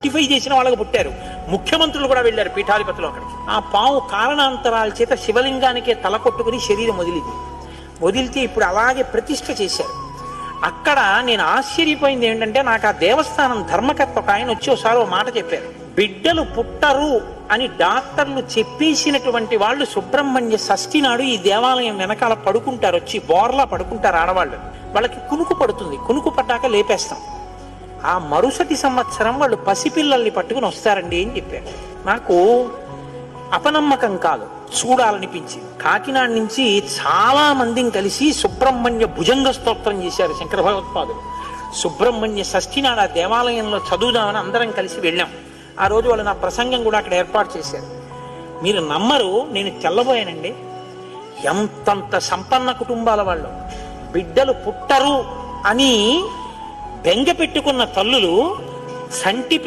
Rectify చేసిన వాళ్ళకి పుట్టారు. ముఖ్యమంత్రులు కూడా వెళ్ళారు పీఠాధిపతులు అక్కడికి. ఆ పాము కారణాంతరాల చేత శివలింగానికే తల కొట్టుకుని శరీరం వదిలితే ఇప్పుడు అలాగే ప్రతిష్ఠ చేశారు. అక్కడ నేను ఆశ్చర్యపోయింది ఏంటంటే, నాకు ఆ దేవస్థానం ధర్మకర్త ఒక ఆయన వచ్చి ఒకసారి ఓ మాట చెప్పారు. బిడ్డలు పుట్టరు అని డాక్టర్లు చెప్పేసినటువంటి వాళ్ళు సుబ్రహ్మణ్య షష్ఠి నాడు ఈ దేవాలయం వెనకాల పడుకుంటారు, వచ్చి బోర్లా పడుకుంటారు ఆడవాళ్ళు. వాళ్ళకి కునుకు పడుతుంది, కునుకు పడ్డాక లేపేస్తాం. ఆ మరుసటి సంవత్సరం వాళ్ళు పసిపిల్లల్ని పట్టుకుని వస్తారండి అని చెప్పారు. నాకు అపనమ్మకం కాదు, చూడాలనిపించి కాకినాడ నుంచి చాలా మందిని కలిసి సుబ్రహ్మణ్య భుజంగ స్తోత్రం చేశారు శంకర భగవత్పాదులు. సుబ్రహ్మణ్య షష్ఠి నాడు ఆ దేవాలయంలో చదువుదామని అందరం కలిసి వెళ్ళాం. ఆ రోజు వాళ్ళు నా ప్రసంగం కూడా అక్కడ ఏర్పాటు చేశారు. మీరు నమ్మరు, నేను తెల్లబోయానండి. ఎంతంత సంపన్న కుటుంబాల వాళ్ళు బిడ్డలు పుట్టరు అని బెంగ పెట్టుకున్న తల్లులు సంటి